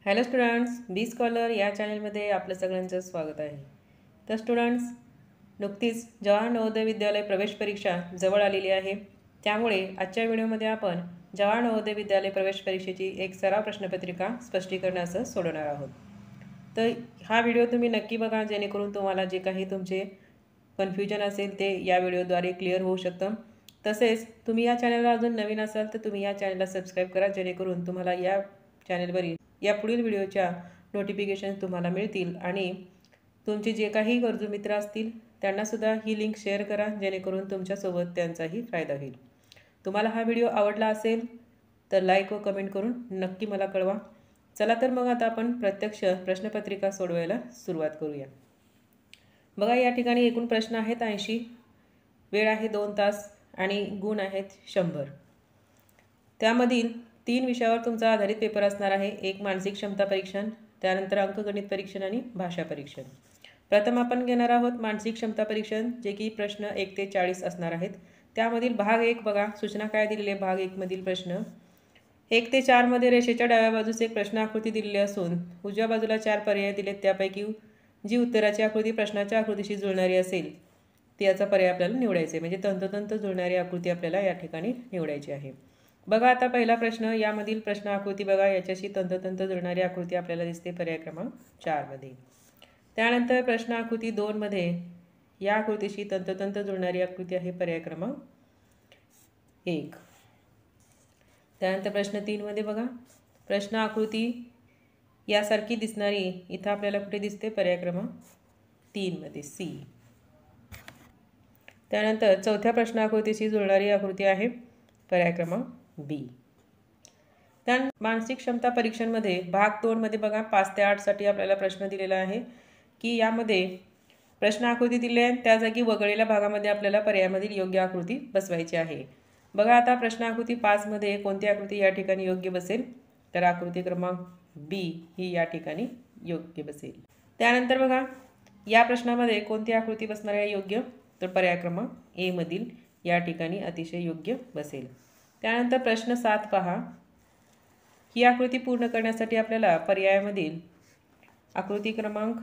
Hello students, बी scholar या चॅनलमध्ये आपलं सगळ्यांचं स्वागत आहे. तर स्टुडंट्स, नुकतीच जवाहर नवोदय विद्यालय प्रवेश परीक्षा जवळ आलेली आहे. त्यामुळे आजच्या व्हिडिओमध्ये आपण जवाहर नवोदय विद्यालय प्रवेश परीक्षेची एक सराव प्रश्नपत्रिका स्पष्टीकरणासह सोडवणार आहोत. तर हा व्हिडिओ तुम्ही नक्की बघा, जेणेकरून तुम्हाला जे काही तुमचे कन्फ्युजन असेल ते या व्हिडिओद्वारे क्लिअर होऊ शकतं. तसेच तुम्ही या चॅनलला अजून नवीन असाल तर तुम्ही या चॅनलला सबस्क्राईब करा, जेणेकरून तुम्हाला या चॅनलवरील या पुढील व्हिडिओच्या नोटिफिकेशन तुम्हाला मिळतील. आणि तुमचे जे काही गरजू मित्र असतील त्यांनासुद्धा ही लिंक शेअर करा, जेणेकरून तुमच्यासोबत त्यांचाही फायदा होईल. तुम्हाला हा व्हिडिओ आवडला असेल तर लाईक व कमेंट करून नक्की मला कळवा. चला तर मग आता आपण प्रत्यक्ष प्रश्नपत्रिका सोडवायला सुरुवात करूया. बघा, या ठिकाणी एकूण प्रश्न आहेत 80, वेळ आहे 2 तास आणि गुण आहेत 100. त्यामधील 3 विषयावर तुमचा आधारित पेपर असणार आहे. एक मानसिक क्षमता परीक्षण, त्यानंतर अंकगणित परीक्षण आणि भाषा परीक्षण. प्रथम आपण घेणार आहोत मानसिक क्षमता परीक्षण, जे की प्रश्न 1 ते 40 असणार आहेत. त्यामधील भाग 1 बघा, सूचना काय दिलेली आहे. भाग 1 मधील प्रश्न 1 ते 4 मध्ये रेषेच्या डाव्या बाजूस एक प्रश्न आकृती दिलेली असून उजव्या बाजूला 4 पर्याय दिलेत. त्यापैकी जी उत्तराची आकृती प्रश्नाच्या आकृतीशी जुळणारी असेल त्याचा पर्याय आपल्याला निवडायचा आहे. म्हणजे तंतोतंत जुळणारी आकृती आपल्याला या ठिकाणी निवडायची आहे. बघा, आता पहिला प्रश्न, यामधील प्रश्न आकृती बघा, याच्याशी तंतोतंत जुळणारी आकृती आपल्याला दिसते पर्याय क्रमांक 4 मध्ये. त्यानंतर प्रश्न आकृती 2 मध्ये या आकृतीशी तंतोतंत जुळणारी आकृती आहे पर्याय क्रमांक 1. त्यानंतर प्रश्न 3 मध्ये बघा, प्रश्न आकृती यासारखी दिसणारी इथं आपल्याला कुठे दिसते पर्याय क्रमांक 3 मध्ये, सी. त्यानंतर चौथ्या प्रश्न आकृतीशी जुळणारी आकृती आहे पर्याय क्रमांक बी. त्यानंतर मानसिक क्षमता परीक्षणमध्ये भाग 2 मध्ये बघा, 5 ते 8 साठी आपल्याला प्रश्न दिलेला आहे की यामध्ये प्रश्न आकृती दिली आहे, त्या जागी वगळलेल्या भागामध्ये आपल्याला पर्यायामधील योग्य आकृती बसवायची आहे. बघा, आता प्रश्न आकृती 5 मध्ये कोणती आकृती या ठिकाणी योग्य बसेल, तर आकृती क्रमांक बी ही या ठिकाणी योग्य बसेल. त्यानंतर बघा, या प्रश्नामध्ये कोणती आकृती बसणार आहे योग्य, तर पर्याय क्रमांक ए मधील या ठिकाणी अतिशय योग्य बसेल. त्यानंतर प्रश्न 7 पहा, ही आकृती पूर्ण करण्यासाठी आपल्याला पर्यायामधील आकृती क्रमांक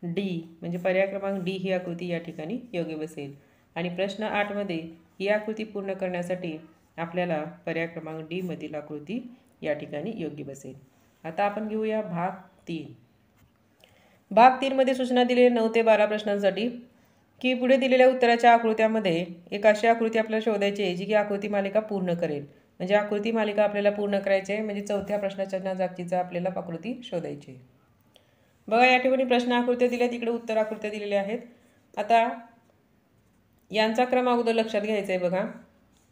डी म्हणजे पर्याय क्रमांक डी ही आकृती या ठिकाणी योग्य बसेल. आणि प्रश्न 8 मध्ये ही आकृती पूर्ण करण्यासाठी आपल्याला पर्याय क्रमांक डी मधील आकृती या ठिकाणी योग्य बसेल. आता आपण घेऊया भाग 3. भाग 3 मध्ये सूचना दिलेल्या 9 ते 12 प्रश्नांसाठी की पुढे दिलेल्या उत्तराच्या आकृत्यामध्ये एक अशी आकृती आपल्याला शोधायची आहे जी की आकृती मालिका पूर्ण करेल. म्हणजे आकृती मालिका आपल्याला पूर्ण करायची आहे, म्हणजे चौथ्या प्रश्नाच्या जागतीचा आपल्याला आकृती शोधायची आहे. बघा, या ठिकाणी प्रश्न आकृत्या दिल्या, तिकडे उत्तर आकृत्या दिलेल्या आहेत. आता यांचा क्रम अगोदर लक्षात घ्यायचा आहे. बघा,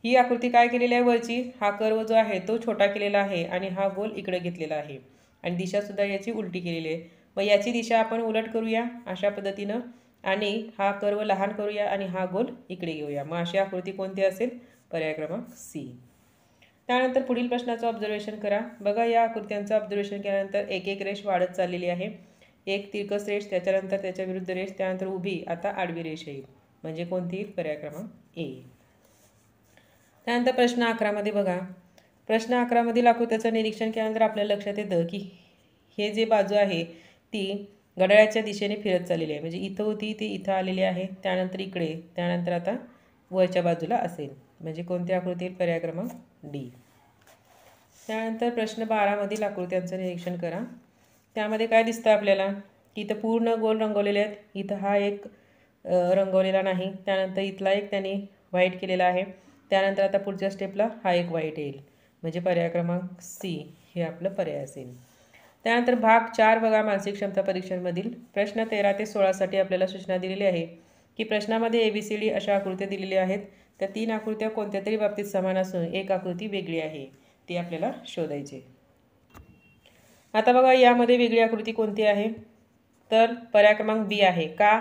ही आकृती काय केलेली आहे, वरची हा कर्व जो आहे तो छोटा केलेला आहे आणि हा गोल इकडे घेतलेला आहे आणि दिशा सुद्धा याची उलटी केलेली आहे. मग याची दिशा आपण उलट करूया अशा पद्धतीनं आणि हा कर्व लहान करूया आणि हा गोल इकडे घेऊया. मग अशी आकृती कोणती असेल, पर्याय क्रमांक सी. त्यानंतर पुढील प्रश्नाचं ऑब्झर्वेशन करा. बघा, या आकृत्यांचं ऑब्झर्वेशन केल्यानंतर एक एक रेष वाढत चाललेली आहे. एक तिरकस रेष, त्याच्यानंतर त्याच्या विरुद्ध रेष, त्यानंतर उभी, आता आडवी रेष येईल. म्हणजे कोणती येईल, पर्याय क्रमांक ए. त्यानंतर प्रश्न 11 मध्ये बघा, प्रश्न 11 मधील आकृत्याचं निरीक्षण केल्यानंतर आपल्याला लक्षात येतं की हे जे बाजू आहे ती घड्याळाच्या दिशेने फिरत चाललेली आहे. म्हणजे इथं होती ती इथं आलेली आहे, त्यानंतर इकडे, त्यानंतर आता वरच्या बाजूला असेल. म्हणजे कोणती आकृती येईल, पर्याय क्रमांक डी. त्यानंतर प्रश्न 12 मधील आकृत्यांचं निरीक्षण करा. त्यामध्ये काय दिसतं आपल्याला की इथं पूर्ण गोल रंगवलेले आहेत, इथं हा एक रंगवलेला नाही, त्यानंतर इथला एक त्यांनी व्हाईट केलेला आहे, त्यानंतर आता पुढच्या स्टेपला हा एक व्हाईट येईल. म्हणजे पर्याय क्रमांक सी हे आपलं पर्याय असेल. त्यानंतर भाग 4 बघा, मानसिक क्षमता परीक्षणमधील प्रश्न 13 ते 16 साठी आपल्याला सूचना दिलेली आहे की प्रश्नामध्ये ABCD अशा आकृत्या दिलेल्या आहेत. त्या 3 आकृत्या कोणत्या तरी बाबतीत समान असून एक आकृती वेगळी आहे, ती आपल्याला शोधायची. आता बघा, यामध्ये वेगळी आकृती कोणती आहे, तर पर्याय क्रमांक बी आहे. का,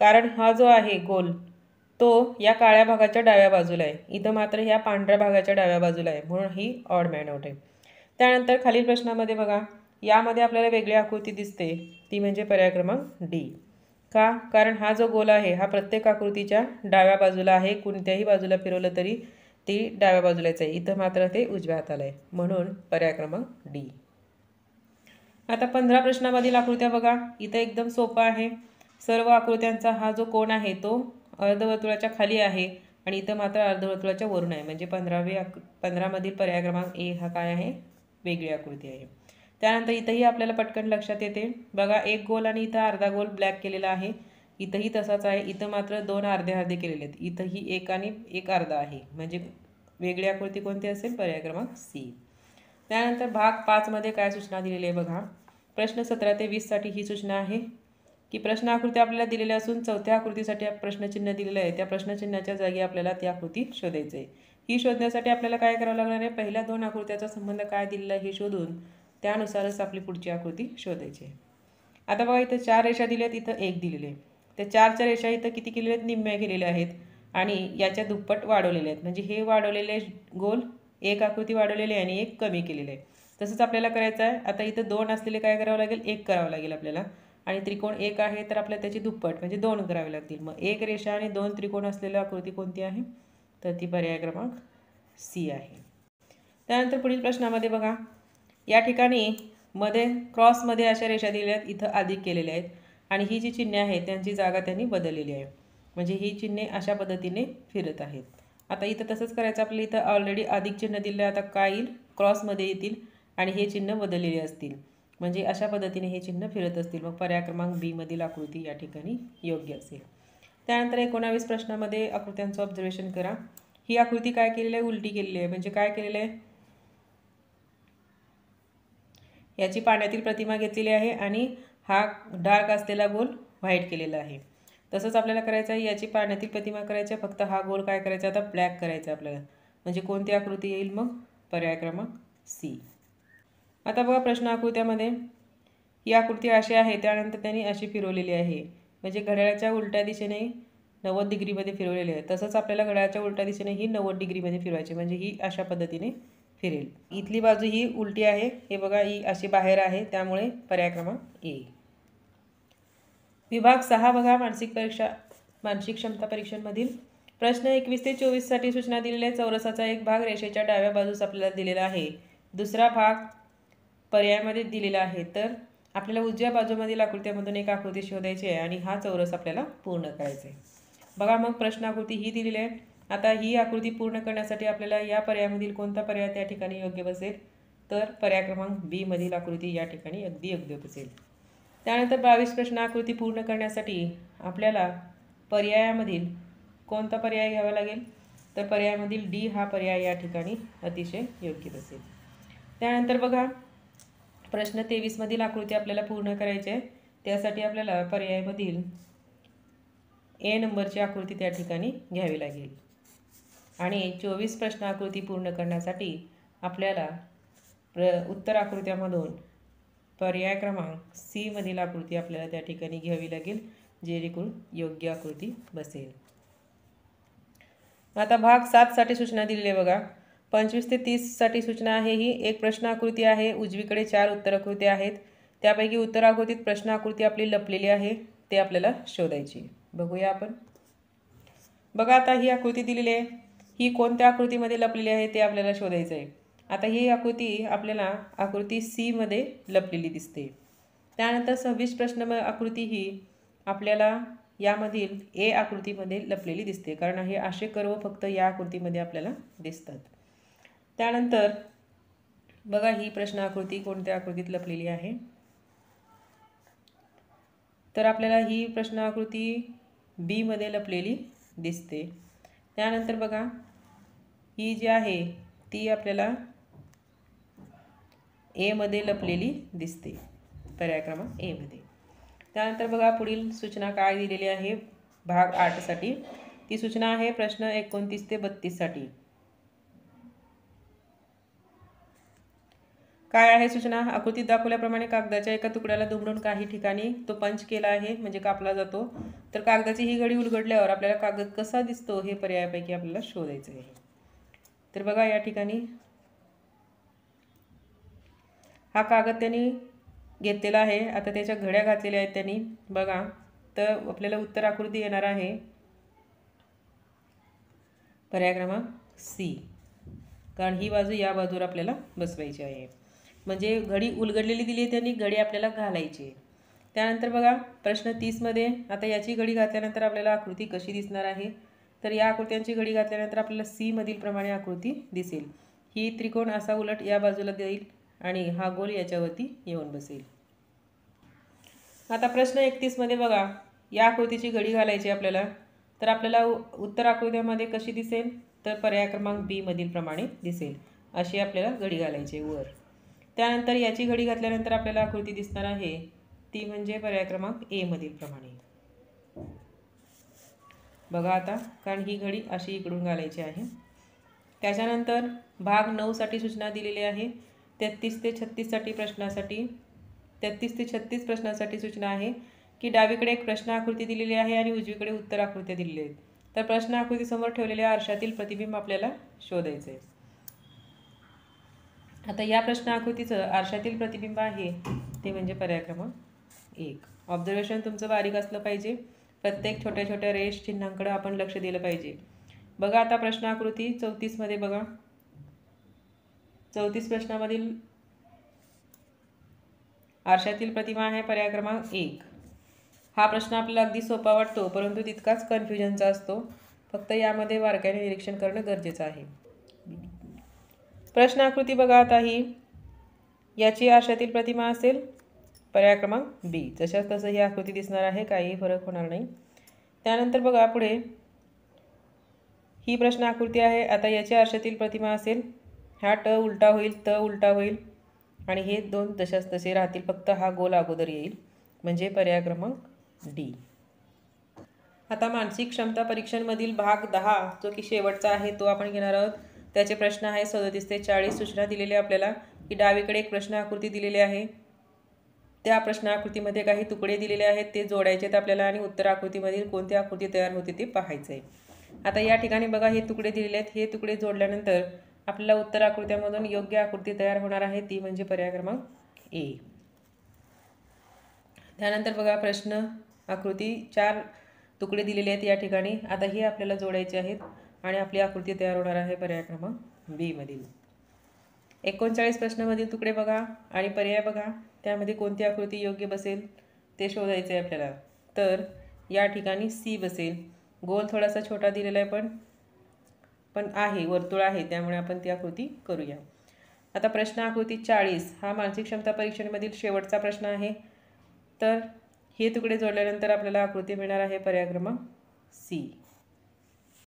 कारण हा जो आहे गोल तो या काळ्या भागाच्या डाव्या बाजूला आहे, इथं मात्र ह्या पांढऱ्या भागाच्या डाव्या बाजूला आहे, म्हणून ही ऑड मॅन आउट आहे. त्यानंतर खालील प्रश्नामध्ये बघा, यामध्ये आपल्याला वेगळी आकृती दिसते, ती म्हणजे पर्याय क्रमांक डी. का, कारण हा जो गोल आहे हा प्रत्येक आकृतीच्या डाव्या बाजूला आहे, कोणत्याही बाजूला फिरवलं तरी ती डाव्या बाजूलाच आहे, इथं मात्र ते उजव्या हाताला आहे, म्हणून पर्याय क्रमांक डी. आता 15 प्रश्नामधील आकृत्या बघा, इथं एकदम सोपा आहे. सर्व आकृत्यांचा हा जो कोन आहे तो अर्धवर्तुळाच्या खाली आहे आणि इथं मात्र अर्धवर्तुळाच्या वरून आहे. म्हणजे 15 मधील पर्याय क्रमांक ए हा काय आहे, वेगळी आकृती आहे. त्यानंतर इथंही आपल्याला पटकन लक्षात येते बघा, एक गोल आणि इथं अर्धा गोल ब्लॅक केलेला आहे. इथंही तसाच आहे. इथं मात्र दोन अर्धे अर्धे केलेले आहेत. इथंही एक आणि एक अर्धा आहे. म्हणजे वेगळी आकृती कोणती असेल, पर्याय क्रमांक सी. त्यानंतर भाग 5 मध्ये काय सूचना दिलेली आहे बघा. प्रश्न 17 ते 20 साठी ही सूचना आहे की प्रश्न आकृती आपल्याला दिलेल्या असून चौथ्या आकृतीसाठी प्रश्नचिन्ह दिलेलं आहे. त्या प्रश्नचिन्हाच्या जागी आपल्याला ती आकृती शोधायची आहे. ही शोधण्यासाठी आपल्याला काय करावं लागणार आहे, पहिल्या दोन आकृत्याचा संबंध काय दिलेला आहे हे शोधून त्यानुसारच आपली पुढची आकृती शोधायची आहे. आता बघा, इथं 4 रेषा दिल्या आहेत, इथं 1 दिलेले आहे. त्या 4च्या रेषा इथं किती केलेल्या आहेत, निम्म्या केलेल्या आहेत आणि याच्या दुप्पट वाढवलेल्या आहेत. म्हणजे हे वाढवलेले गोल एक आकृती वाढवलेली आहे आणि एक कमी केलेले आहे. तसंच आपल्याला करायचं आहे. आता इथं 2 असलेले काय करावं लागेल, 1 करावं लागेल आपल्याला. आणि त्रिकोण 1 आहे तर आपल्याला त्याची दुप्पट म्हणजे 2 करावे लागतील. मग 1 रेषा आणि 2 त्रिकोण असलेली आकृती कोणती आहे, तर ती पर्याय क्रमांक सी आहे. त्यानंतर पुढील प्रश्नामध्ये बघा, या ठिकाणी मध्ये क्रॉसमध्ये अशा रेषा दिलेल्या आहेत, इथं अधिक केलेल्या आहेत आणि ही जी चिन्हे आहेत त्यांची जागा त्यांनी बदललेली आहे. म्हणजे ही चिन्हे अशा पद्धतीने फिरत आहेत. आता इथं तसंच करायचं आपल्याला. इथं ऑलरेडी अधिक चिन्ह दिलं आहे, आता काय येईल, क्रॉसमध्ये येतील आणि हे चिन्ह बदललेले असतील. म्हणजे अशा पद्धतीने हे चिन्ह फिरत असतील. मग पर्याय क्रमांक बी मधील आकृती या ठिकाणी योग्य असेल. त्यानंतर 19 प्रश्नामध्ये आकृत्यांचं ऑब्झर्वेशन करा. ही आकृती काय केलेली आहे, उलटी केलेली आहे. म्हणजे काय केलेलं आहे, याची पाण्यातील प्रतिमा घेतलेली आहे आणि हा डार्क असलेला गोल व्हाईट केलेला आहे. तसंच आपल्याला करायचं आहे, याची पाण्यातील प्रतिमा करायची आहे, फक्त हा गोल काय करायचा आता, ब्लॅक करायचा आपल्याला. म्हणजे कोणती आकृती येईल, मग पर्याय क्रमांक सी. आता बघा, प्रश्न आकृत्यामध्ये ही आकृती अशी आहे, त्यानंतर त्यांनी अशी फिरवलेली आहे. म्हणजे घड्याळाच्या उलट्या दिशेने 90 डिग्रीमध्ये फिरवलेली आहे. तसंच आपल्याला घड्याळाच्या उलट्या दिशेने ही 90 डिग्रीमध्ये फिरवायची. म्हणजे ही अशा पद्धतीने फिरेल. इथली बाजू ही उलटी आहे, हे बघा, ही अशी बाहेर आहे, त्यामुळे पर्याय क्रमांक ए. विभाग 6 बघा, मानसिक क्षमता परीक्षांमधील प्रश्न 21 ते 24 साठी सूचना दिलेल्या आहे. चौरसाचा एक भाग रेषेच्या डाव्या बाजूस आपल्याला दिलेला आहे. दुसरा भाग पर्यायामध्ये दिलेला आहे. तर आपल्याला उजव्या बाजूमधील आकृत्यामधून एक आकृती शोधायची आहे आणि हा चौरस आपल्याला पूर्ण करायचा आहे. बघा, मग प्रश्न आकृती ही दिलेली आहे. आता ही आकृती पूर्ण करण्यासाठी आपल्याला या पर्यायामधील कोणता पर्याय त्या ठिकाणी योग्य बसेल, तर पर्याय क्रमांक बी मधील आकृती या ठिकाणी अगदी योग्य बसेल. त्यानंतर 22 प्रश्न आकृती पूर्ण करण्यासाठी आपल्याला पर्यायामधील कोणता पर्याय घ्यावा लागेल, तर पर्यायामधील डी हा पर्याय या ठिकाणी अतिशय योग्य बसेल. त्यानंतर बघा, प्रश्न 23 मधील आकृती आपल्याला पूर्ण करायची आहे. त्यासाठी आपल्याला पर्यायामधील ए नंबरची आकृती त्या ठिकाणी घ्यावी लागेल आणि 24 प्रश्न आकृती पूर्ण करण्यासाठी आपल्याला उत्तर आकृत्यामधून पर्याय क्रमांक सी मधील आकृती आपल्याला त्या ठिकाणी घ्यावी लागेल, जेणेकरून योग्य आकृती बसेल. आता भाग 7 साठी सूचना दिलेली आहे बघा. 25 ते 30 साठी सूचना आहे. ही एक प्रश्न आकृती आहे. उजवीकडे 4 उत्तर आकृती आहेत. त्यापैकी उत्तर आकृतीत प्रश्न आकृती आपली लपलेली आहे, ते आपल्याला शोधायची. बघूया आपण. बघा, आता ही आकृती दिलेली आहे. ही कोणत्या आकृतीमध्ये लपलेली आहे ते आपल्याला शोधायचं आहे. आता ही आकृती आपल्याला आकृती सी मध्ये लपलेली दिसते. त्यानंतर 26 प्रश्न आकृती ही आपल्याला यामधील ए आकृतीमध्ये लपलेली दिसते, कारण हे असे कर्व फक्त या आकृतीमध्ये आपल्याला दिसतात. त्यानंतर बघा, ही प्रश्न आकृती कोणत्या आकृतीत लपलेली आहे, तर आपल्याला ही प्रश्न आकृती बी मध्ये लपलेली दिसते. त्यानंतर बघा, ही जी आहे ती आपल्याला ए मध्ये लपलेली दिसते, पर्याय क्रमांक ए मध्ये. त्यानंतर बघा, पुढील सूचना काय दिलेली आहे भाग 8 साठी. ती सूचना आहे प्रश्न 29 ते 32 साठी. काय आहे सूचना, आकृतीत दाखवल्याप्रमाणे कागदाच्या एका तुकड्याला दुमडून काही ठिकाणी तो पंच केला आहे, म्हणजे कापला जातो. तर कागदाची ही घडी उलगडल्यावर आपल्याला कागद कसा दिसतो हे पर्यायापैकी आपल्याला शोधायचं आहे. तर बघा, या ठिकाणी हा कागद त्यांनी घेतलेला आहे. आता त्याच्या घड्या घातलेल्या आहेत त्यांनी. बघा, तर आपल्याला उत्तर आकृती येणार आहे पर्याय क्रमांक सी, कारण ही बाजू या बाजूवर आपल्याला बसवायची आहे. म्हणजे घडी उलगडलेली दिली आहे त्यांनी घडी आपल्याला घालायची आहे. त्यानंतर बघा प्रश्न 30मध्ये आता याची घडी घातल्यानंतर आपल्याला आकृती कशी दिसणार आहे. तर या आकृत्यांची घडी घातल्यानंतर आपल्याला सी मधील प्रमाणे आकृती दिसेल. ही त्रिकोण असा उलट या बाजूला देईल आणि हा गोल याच्यावरती येऊन बसेल. आता प्रश्न 31मध्ये बघा या आकृतीची घडी घालायची आपल्याला. तर आपल्याला उत्तर आकृत्यामध्ये कशी दिसेल तर पर्याय क्रमांक बी मधील प्रमाणे दिसेल. अशी आपल्याला घडी घालायची वर. त्यानंतर याची घडी घातल्यानंतर आपल्याला आकृती दिसणार आहे ती म्हणजे पर्याय क्रमांक ए मधील प्रमाणे. बघा आता कारण ही घडी अशी इकडून घालायची आहे. त्याच्यानंतर भाग 9 साठी सूचना दिलेली आहे. 33 ते 36 साठी प्रश्नासाठी 33 ते 36 प्रश्नासाठी सूचना आहे की डावीकडे एक प्रश्न आकृती दिलेली आहे आणि उजवीकडे उत्तर आकृत्या दिलेल्या आहेत. तर प्रश्न आकृती समोर ठेवलेल्या आरशातील प्रतिबिंब आपल्याला शोधायचे आहे. आता या प्रश्न आकृतीचं आरशातील प्रतिबिंब आहे ते म्हणजे पर्याय क्रमांक 1. ऑब्झर्वेशन तुमचं बारीक असलं पाहिजे. प्रत्येक छोट्या छोट्या रेष चिन्हांकडे आपण लक्ष दिलं पाहिजे. बघा आता प्रश्न आकृती 34मध्ये बघा 34 प्रश्नामधील आरशातील प्रतिमा आहे पर्याय क्रमांक 1. हा प्रश्न आपल्याला अगदी सोपा वाटतो परंतु तितकाच कन्फ्युजनचा असतो. फक्त यामध्ये बारकाईने निरीक्षण करणं गरजेचं आहे. प्रश्न आकृती बघा आता ही याची आरशातील प्रतिमा असेल पर्याय क्रमांक बी. जशाच तसं ही आकृती दिसणार आहे, काही फरक होणार नाही. त्यानंतर बघा पुढे ही प्रश्न आकृती आहे. आता याची आरशातील प्रतिमा असेल हा ट उलटा होईल त उलटा होईल आणि हे दोन जशाच तसे राहतील. फक्त हा गोल अगोदर येईल म्हणजे पर्याय क्रमांक डी. आता मानसिक क्षमता परीक्षांमधील भाग 10 जो की शेवटचा आहे तो आपण घेणार आहोत. त्याचे प्रश्न आहे 37 ते 40. सूचना दिलेली आपल्याला की डावीकडे एक प्रश्न आकृती दिलेली आहे. त्या प्रश्न आकृतीमध्ये काही तुकडे दिलेले आहेत ते जोडायचे आहेत आपल्याला आणि उत्तर आकृतीमधील कोणती आकृती तयार होते ते पाहायचं आहे. आता या ठिकाणी बघा हे तुकडे दिलेले आहेत. हे तुकडे जोडल्यानंतर आपल्याला उत्तर आकृत्यामधून योग्य आकृती तयार होणार आहे ती म्हणजे पर्याय क्रमांक ए. त्यानंतर बघा प्रश्न आकृती 4 तुकडे दिलेले आहेत या ठिकाणी. आता हे आपल्याला जोडायचे आहेत आणि आपली आकृती तयार होणार आहे पर्याय क्रमांक बी मधील. 39 प्रश्नामधील तुकडे बघा आणि पर्याय बघा त्यामध्ये कोणती आकृती योग्य बसेल ते शोधायचे आहे आपल्याला. तर या ठिकाणी सी बसेल. गोल थोडासा छोटा दिलेला आहे पण आहे वर्तुळ आहे त्यामुळे आपण ती आकृती करूया. आता प्रश्न आकृती 40 हा मानसिक क्षमता परीक्षेमधील शेवटचा प्रश्न आहे. तर हे तुकडे जोडल्यानंतर आपल्याला आकृती मिळणार आहे पर्याय क्रमांक सी.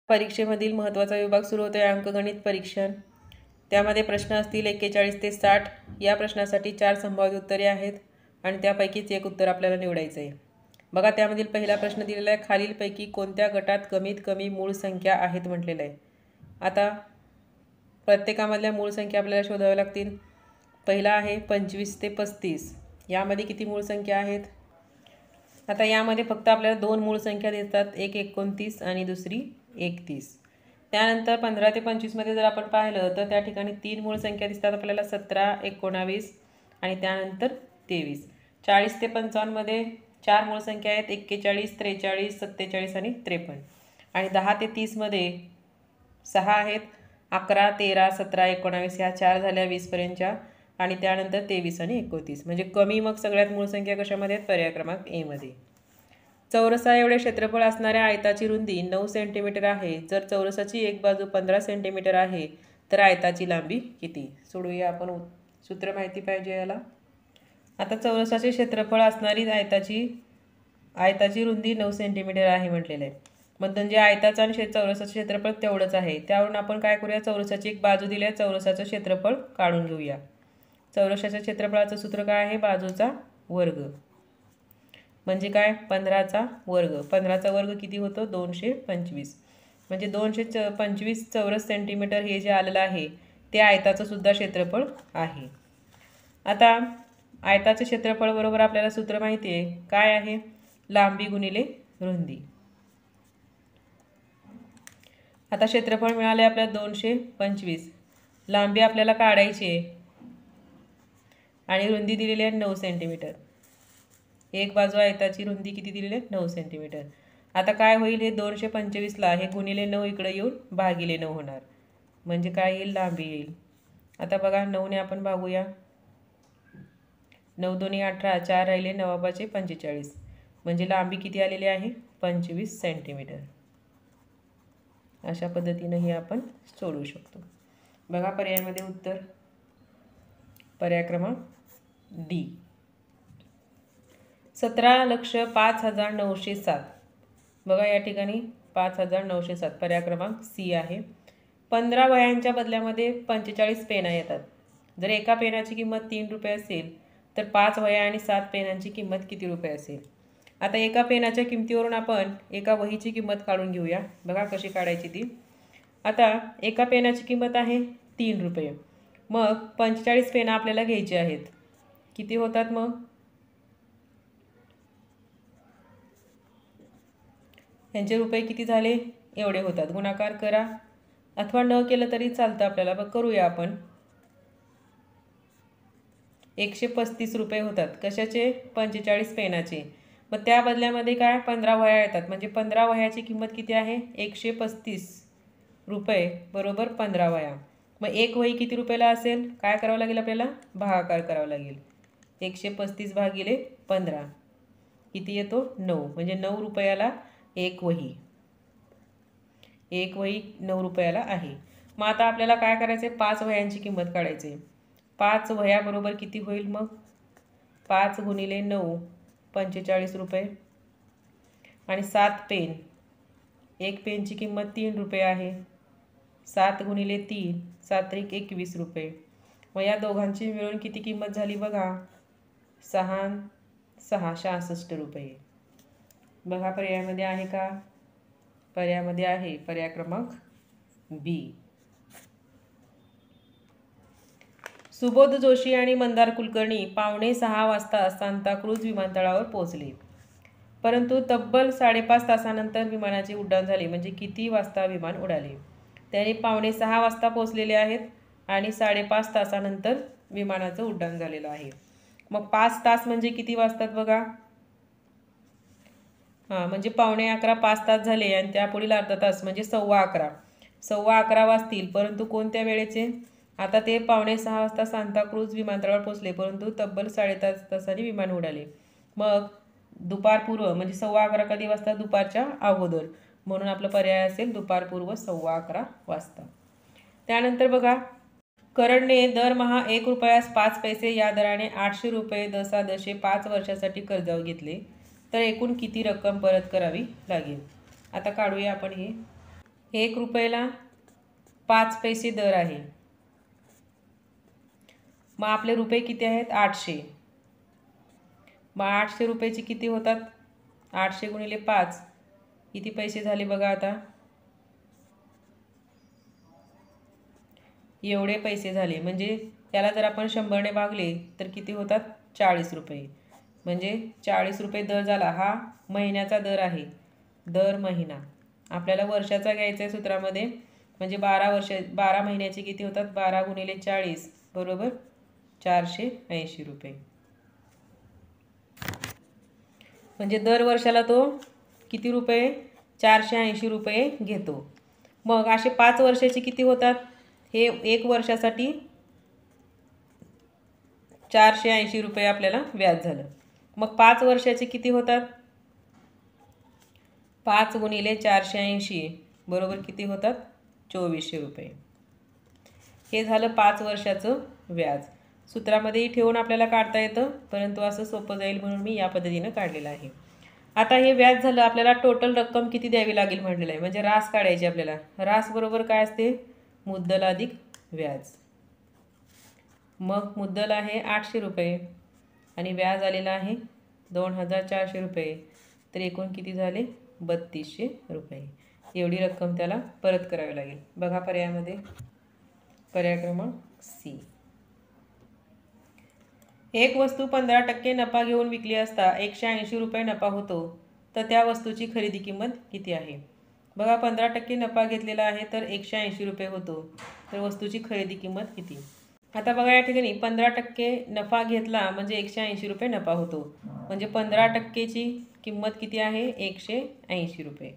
परीक्षेमधील महत्त्वाचा विभाग सुरू होतो आहे अंकगणित परीक्षण. त्यामध्ये प्रश्न असतील 41 ते 60. या प्रश्नासाठी 4 संभाव्य उत्तरे आहेत आणि त्यापैकीच एक उत्तर आपल्याला निवडायचं आहे. बघा त्यामधील पहिला प्रश्न दिलेला आहे खालीलपैकी कोणत्या गटात कमीत कमी मूळ संख्या आहेत म्हटलेलं आहे. आता प्रत्येकामधल्या मूळ संख्या आपल्याला शोधाव्या लागतील. पहिला आहे 25 ते 35. यामध्ये किती मूळ संख्या आहेत. आता यामध्ये फक्त आपल्याला 2 मूळ संख्या देतात, एक 29 आणि दुसरी 31. त्यानंतर 15 ते 25 मध्ये जर आपण पाहिलं तर त्या ठिकाणी 3 मूळ संख्या दिसतात आपल्याला 17, 19 आणि त्यानंतर 23. 40 ते 55 मध्ये 4 मूळ संख्या आहेत 41, 43, 47 आणि 53. आणि 10 ते 30 मध्ये 6 आहेत 11, 13, 17, 19 ह्या 4 झाल्या 20 पर्यंतच्या आणि त्यानंतर 23 आणि 29. म्हणजे कमी मग सगळ्यात मूळ संख्या कशामध्ये आहेत पर्याय क्रमांक ए मध्ये. चौरसा एवढे क्षेत्रफळ असणाऱ्या आयताची रुंदी 9 सेंटीमीटर आहे. जर चौरसाची एक बाजू 15 सेंटीमीटर आहे तर आयताची लांबी किती. सोडूया आपण. सूत्र माहिती पाहिजे याला. आता चौरसाचे क्षेत्रफळ असणारी आयताची रुंदी 9 सेंटीमीटर आहे म्हटलेलं आहे. म्हणजे आयताचं आणि चौरसाचं क्षेत्रफळ तेवढंच आहे. त्यावरून आपण काय करूया वर्तुळाची एक बाजू दिली आहे चौरसाचं क्षेत्रफळ काढून घेऊया. चौरसाच्या क्षेत्रफळाचं सूत्र काय आहे बाजूचा वर्ग म्हणजे काय 15चा वर्ग. 15चा वर्ग किती होतो 225. म्हणजे 225 चौरस सेंटीमीटर हे जे आलेलं आहे ते आयताचं सुद्धा क्षेत्रफळ आहे. आता आयताचं क्षेत्रफळ बरोबर आपल्याला सूत्र माहिती आहे काय आहे लांबी गुणिले रुंदी. आता क्षेत्रफळ मिळाले आपल्याला 225. लांबी आपल्याला काढायची आहे आणि रुंदी दिलेली आहे 9 सेंटीमीटर. एक बाजू आयताची रुंदी किती दिलेली आहे 9 सेंटीमीटर. आता काय होईल हे 225ला हे गुणिले 9 इकडे येऊन भागिले 9 होणार म्हणजे काय येईल लांबी येईल. आता बघा 9ने आपण भागूया 9 दोन्ही 18, 4 राहिले 9 45, म्हणजे लांबी किती आलेली आहे 25 सेंटीमीटर. अशा पद्धतीनेही आपण सोडवू शकतो. बघा पर्यायामध्ये उत्तर, पर्याय क्रमांक डी 17,05,907. बघा या ठिकाणी 5,907 पर्याय क्रमांक सी आहे. 15 वह्यांच्या बदल्यामध्ये 45 पेना येतात. जर एका पेनाची किंमत 3 रुपये असेल तर 5 वह्या आणि 7 पेनांची किंमत किती रुपये असेल? आता एका पेनाच्या किमतीवरून आपण एका वहीची किंमत काढून घेऊया. बघा कशी काढायची ती. आता एका पेनाची किंमत आहे 3 रुपये. मग 45 पेना आपल्याला घ्यायचे आहेत. किती होतात मग? यांचे रुपये किती झाले? एवढे होतात. गुणाकार करा अथवा न केलं तरी चालतं आपल्याला. बघ करूया आपण. 135 रुपये होतात. कशाचे? 45 पेनाचे. मग त्या बदल्यामध्ये काय 15 वह्या येतात. म्हणजे 15 वह्याची किंमत किती आहे? 135 रुपये बरोबर 15 वह्या. मग एक वही किती रुपयाला असेल? काय करावं लागेल आपल्याला? भागाकार करावा लागेल. 135 भागिले 15 किती येतो? 9. म्हणजे 9 रुपयाला एक वही. एक वही 9 रुपयाला आहे. मग आता आपल्याला काय करायचं आहे? 5 वह्यांची किंमत काढायची आहे. 5 वह्या बरोबर किती होईल मग? 5 गुणिले 9 45 रुपये आणि 7 पेन. एक पेनची किंमत 3 रुपये आहे. 7 गुणिले 3 7 × 21 रुपये. मग या दोघांची मिळून किती किंमत झाली बघा? 6 66 रुपये. बघा पर्यायामध्ये आहे का? पर्यायामध्ये आहे. पर्याय क्रमांक बी. सुबोध जोशी आणि मंदार कुलकर्णी 5:45 वाजता सांताक्रूझ विमानतळावर पोहोचले. परंतु तब्बल 5.5 तासानंतर विमानाचे उड्डाण झाले. म्हणजे किती वाजता विमान उडाले? त्यांनी 5:45 वाजता पोहोचलेले आहेत आणि 5.5 तासानंतर विमानाचं उड्डाण झालेलं आहे. मग 5 तास म्हणजे किती वाजतात बघा? म्हणजे 11:15 5 तास झाले आणि त्यापुढील अर्धा तास म्हणजे 11:15. 11:15 वाजतील. परंतु कोणत्या वेळेचे? आता ते 5:45 वाजता सांताक्रूझ विमानतळावर पोहोचले परंतु तब्बल 3.5 तासांनी विमान उडाले. मग दुपारपूर्व म्हणजे 11:15 कधी वाजता? दुपारच्या अगोदर. म्हणून आपला पर्याय असेल दुपारपूर्व 11:15 वाजता. त्यानंतर बघा करणने दरमहा 1 रुपयास 5 पैसे या दराने 800 रुपये दशादशे 5 वर्षासाठी कर्जावर घेतले तर एकूण किती रक्कम परत करावी लागेल? आता काढूया आपण हे. 1 रुपयाला 5 पैसे दर आहे. मग आपले रुपये किती आहेत? 800. मग 800 रुपयाची किती होतात? 800 गुणिले 5 किती पैसे झाले बघा आता? एवढे पैसे झाले. म्हणजे त्याला जर आपण 100ने भागले तर किती होतात? 40 रुपये. म्हणजे 40 रुपये दर झाला. हा महिन्याचा दर आहे. दर महिना. आपल्याला वर्षाचा घ्यायचा आहे सूत्रामध्ये. म्हणजे 12 महिन्याचे किती होतात? 12 गुणिले 40 बरोबर 480 रुपये. म्हणजे दर वर्षाला तो किती रुपये? 480 रुपये घेतो. मग असे 5 वर्षाचे किती होतात? हे 1 वर्षासाठी 480 रुपये आपल्याला व्याज झालं. मग 5 वर्षाचे किती होतात? 5 गुणिले 480 बरोबर किती होतात? 2400 रुपये. हे झालं 5 वर्षाचं व्याज. सूत्रामध्येही ठेवून आपल्याला काढता येतं परंतु असं सोपं जाईल म्हणून मी या पद्धतीनं काढलेलं आहे. आता हे व्याज झालं. आपल्याला टोटल रक्कम किती द्यावी लागेल म्हटलेलं आहे. म्हणजे रास काढायची आपल्याला. रास बरोबर काय असते? मुद्दल अधिक व्याज. मग मुद्दल आहे 800 रुपये आणि व्याज आलेला आहे 2400 रुपये. तर एकूण किती झाले? 3200 रुपये. एवढी रक्कम त्याला परत करावी लागेल. बघा पर्यायामध्ये. पर्याय क्रमांक सी. एक वस्तू 15% नफा घेऊन विकली असता 180 रुपये नफा होतो तर त्या वस्तूची खरेदी किंमत किती आहे? बघा 15% नफा घेतलेला आहे तर 180 रुपये होतो. तर वस्तूची खरेदी किंमत किती? आता बघा या ठिकाणी 15% नफा घेतला म्हणजे 180 रुपये नफा होतो. म्हणजे 15%ची किंमत किती आहे? 180 रुपये.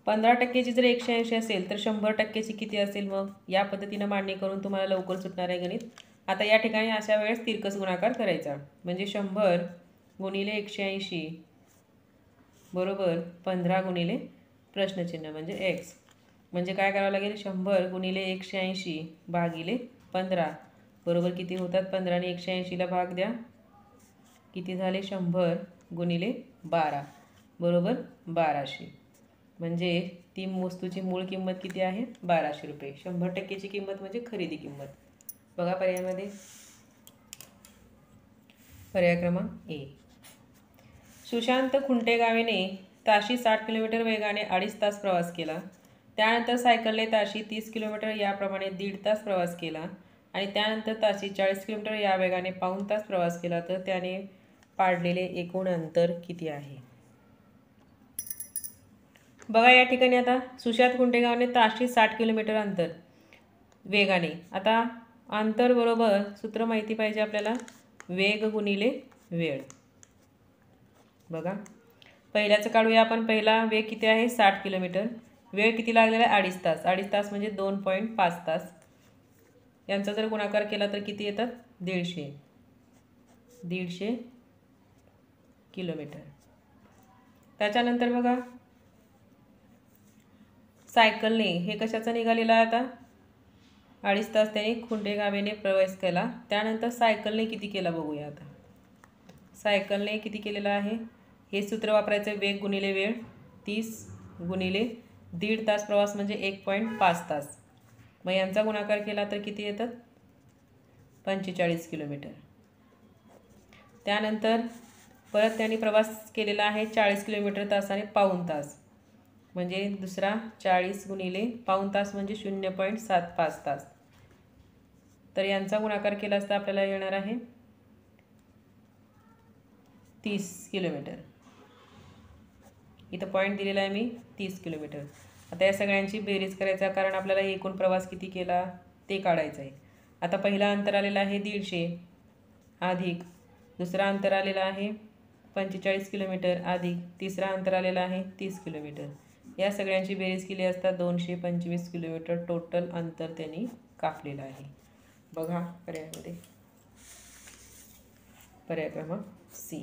15%ची जर 180 असेल तर 100%ची किती असेल? मग या पद्धतीनं मांडणी करून तुम्हाला लवकर सुटणार आहे गणित आता या ठिकाणी अशा वेळेस तिरकस गुणाकार करायचा, म्हणजे 100 गुणिले 180 बरोबर 15 गुणिले प्रश्नचिन्ह म्हणजे x. म्हणजे काय करावं लागेल, 100 गुणिले 180 भागिले 15 बरोबर किती होतात, 15 आणि 180ला भाग द्या, किती झाले, 100 गुणिले 12 बरोबर 1200. म्हणजे ती वस्तूची मूळ किंमत किती आहे, 1200 रुपये. 100%ची किंमत म्हणजे खरेदी किंमत. बघा पर्यायामध्ये पर्याय क्रमांक ए. सुशांत खुंटेगावेने ताशी 60 किलोमीटर वेगाने 2.5 तास प्रवास केला. त्यानंतर सायकलने ताशी 30 किलोमीटर याप्रमाणे 1.5 तास प्रवास केला आणि त्यानंतर ताशी 40 किलोमीटर या वेगाने पाऊण तास प्रवास केला, तर त्याने पाडलेले एकूण अंतर किती आहे. बघा या ठिकाणी आता सुशांत खुंटेगावने ताशी 60 किलोमीटर अंतर वेगाने, आता अंतर बरोबर सूत्र माहिती पाहिजे आपल्याला, वेग गुणिले वेळ. बघा पहिल्याचं काढूया आपण. पहिला वेग किती आहे, 60 किलोमीटर, वेळ किती लागलेला आहे, 2.5 तास. 2.5 तास म्हणजे 2.5 तास. यांचा जर गुणाकार केला तर किती येतात, 150 किलोमीटर. त्याच्यानंतर बघा सायकलने, हे कशाचा निघालेला आहे आता, 2.5 तास त्याने खुंटेगावेने प्रवास केला. त्यानंतर सायकलने किती केला बघूया. आता सायकलने किती केलेला आहे, हे सूत्र वापरायचं, वेग गुणिले वेळ, 30 गुणिले 1.5 तास प्रवास म्हणजे 1.5 तास. मग यांचा गुणाकार केला तर किती येतात, 45 किलोमीटर. त्यानंतर परत त्यांनी प्रवास केलेला आहे 40 किलोमीटर तासाने पाऊण तास, म्हणजे दुसरा 40 गुणिले पाऊण तास म्हणजे 0.75 तास. तर यांचा गुणाकार केला असता आपल्याला येणार आहे 30 किलोमीटर. इथं पॉईंट दिलेला आहे मी 30 किलोमीटर. आता या सगळ्यांची बेरीज करायचा, कारण आपल्याला एकूण प्रवास किती केला ते काढायचं आहे. आता पहिला अंतर आलेला आहे 150 अधिक दुसरा अंतर आलेला आहे 45 किलोमीटर अधिक तिसरा अंतर आलेला आहे 30 किलोमीटर. या सगळ्यांची बेरीज केली असता 225 किलोमीटर टोटल अंतर त्यांनी कापलेलं आहे. बघा पर्यायामध्ये पर्याय क्रमांक सी.